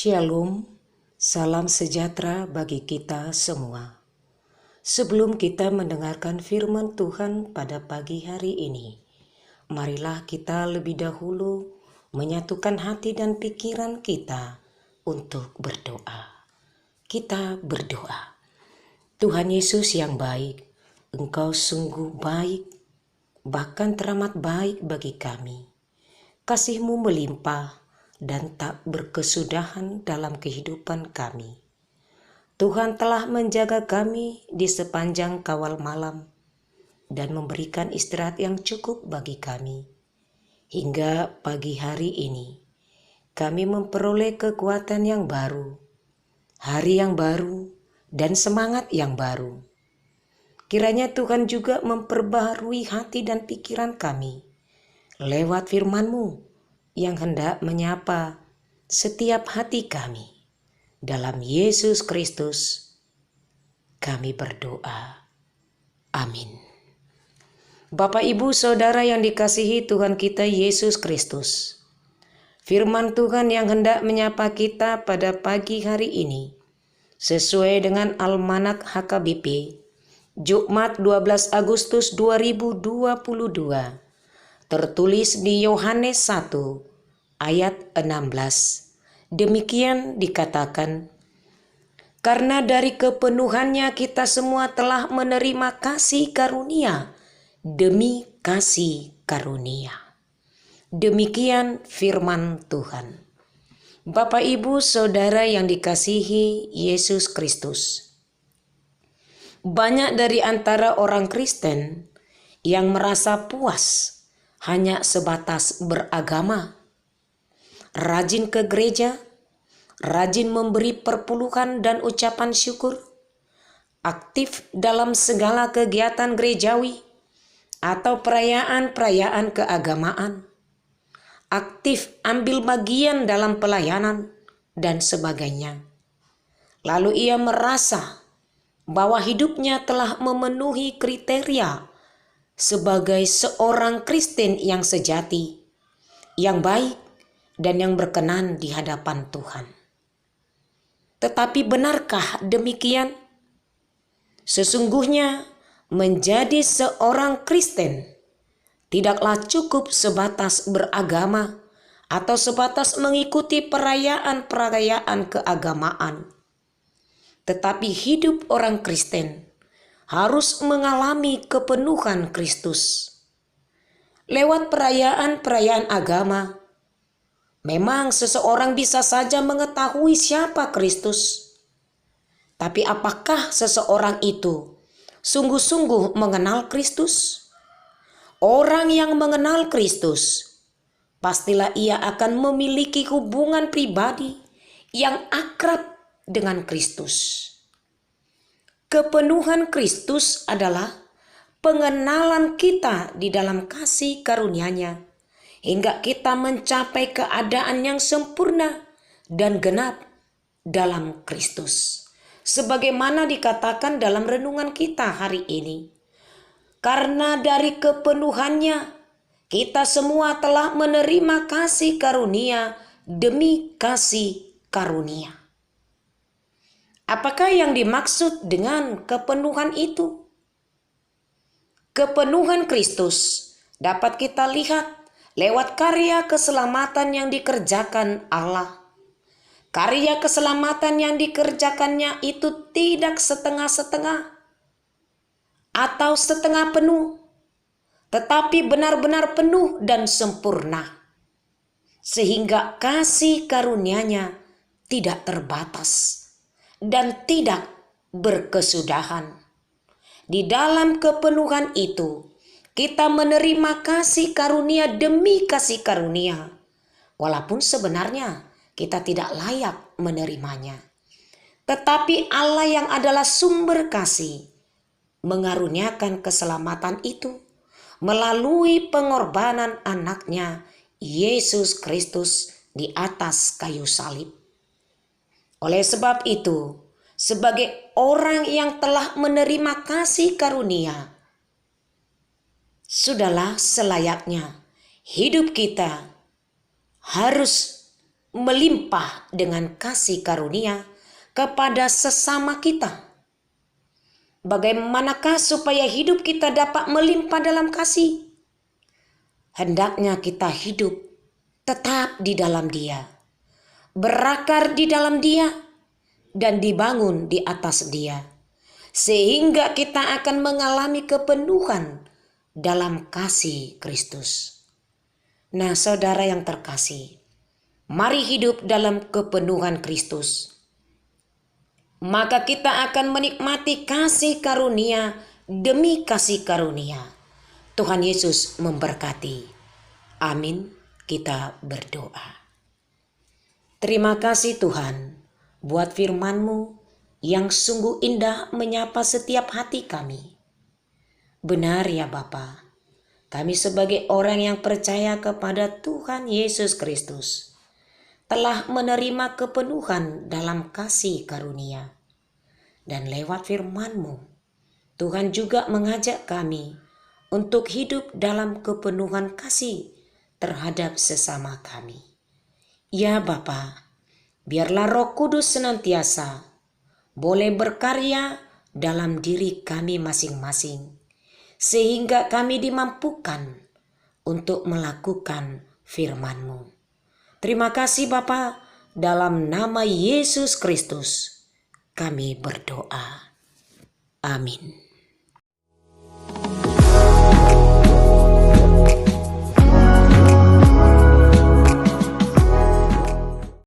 Shalom, salam sejahtera bagi kita semua. Sebelum kita mendengarkan firman Tuhan pada pagi hari ini, marilah kita lebih dahulu menyatukan hati dan pikiran kita untuk berdoa. Kita berdoa. Tuhan Yesus yang baik, Engkau sungguh baik, bahkan teramat baik bagi kami. Kasih-Mu melimpah dan tak berkesudahan dalam kehidupan kami. Tuhan telah menjaga kami di sepanjang kawal malam dan memberikan istirahat yang cukup bagi kami. Hingga pagi hari ini, kami memperoleh kekuatan yang baru, hari yang baru, dan semangat yang baru. Kiranya Tuhan juga memperbaharui hati dan pikiran kami lewat firman-Mu yang hendak menyapa setiap hati kami. Dalam Yesus Kristus kami berdoa. Amin. Bapak, Ibu, Saudara yang dikasihi Tuhan kita Yesus Kristus, firman Tuhan yang hendak menyapa kita pada pagi hari ini sesuai dengan Almanak HKBP Jumat 12 Agustus 2022 tertulis di Yohanes 1 ayat 16. Demikian dikatakan, karena dari kepenuhannya kita semua telah menerima kasih karunia demi kasih karunia. Demikian firman Tuhan. Bapak, Ibu, Saudara yang dikasihi Yesus Kristus, banyak dari antara orang Kristen yang merasa puas hanya sebatas beragama, rajin ke gereja, rajin memberi perpuluhan dan ucapan syukur, aktif dalam segala kegiatan gerejawi atau perayaan-perayaan keagamaan, aktif ambil bagian dalam pelayanan, dan sebagainya. Lalu ia merasa bahwa hidupnya telah memenuhi kriteria sebagai seorang Kristen yang sejati, yang baik, dan yang berkenan di hadapan Tuhan. Tetapi benarkah demikian? Sesungguhnya menjadi seorang Kristen tidaklah cukup sebatas beragama atau sebatas mengikuti perayaan-perayaan keagamaan. Tetapi hidup orang Kristen harus mengalami kepenuhan Kristus. Lewat perayaan-perayaan agama, memang seseorang bisa saja mengetahui siapa Kristus. Tapi apakah seseorang itu sungguh-sungguh mengenal Kristus? Orang yang mengenal Kristus, pastilah ia akan memiliki hubungan pribadi yang akrab dengan Kristus. Kepenuhan Kristus adalah pengenalan kita di dalam kasih karunia-Nya hingga kita mencapai keadaan yang sempurna dan genap dalam Kristus. Sebagaimana dikatakan dalam renungan kita hari ini, karena dari kepenuhannya kita semua telah menerima kasih karunia demi kasih karunia. Apakah yang dimaksud dengan kepenuhan itu? Kepenuhan Kristus dapat kita lihat lewat karya keselamatan yang dikerjakan Allah. Karya keselamatan yang dikerjakannya itu tidak setengah-setengah atau setengah penuh, tetapi benar-benar penuh dan sempurna. Sehingga kasih karunia-Nya tidak terbatas dan tidak berkesudahan. Di dalam kepenuhan itu, kita menerima kasih karunia demi kasih karunia, walaupun sebenarnya kita tidak layak menerimanya. Tetapi Allah yang adalah sumber kasih mengaruniakan keselamatan itu melalui pengorbanan anaknya Yesus Kristus di atas kayu salib. Oleh sebab itu, sebagai orang yang telah menerima kasih karunia, sudahlah selayaknya hidup kita harus melimpah dengan kasih karunia kepada sesama kita. Bagaimanakah supaya hidup kita dapat melimpah dalam kasih? Hendaknya kita hidup tetap di dalam Dia, berakar di dalam Dia, dan dibangun di atas Dia, sehingga kita akan mengalami kepenuhan dalam kasih Kristus. Nah, saudara yang terkasih, mari hidup dalam kepenuhan Kristus. Maka kita akan menikmati kasih karunia demi kasih karunia. Tuhan Yesus memberkati. Amin. Kita berdoa. Terima kasih Tuhan buat firman-Mu yang sungguh indah menyapa setiap hati kami. Benar ya Bapa, kami sebagai orang yang percaya kepada Tuhan Yesus Kristus telah menerima kepenuhan dalam kasih karunia. Dan lewat firman-Mu, Tuhan juga mengajak kami untuk hidup dalam kepenuhan kasih terhadap sesama kami. Ya Bapa, biarlah Roh Kudus senantiasa boleh berkarya dalam diri kami masing-masing, sehingga kami dimampukan untuk melakukan firman-Mu. Terima kasih Bapa, dalam nama Yesus Kristus kami berdoa. Amin.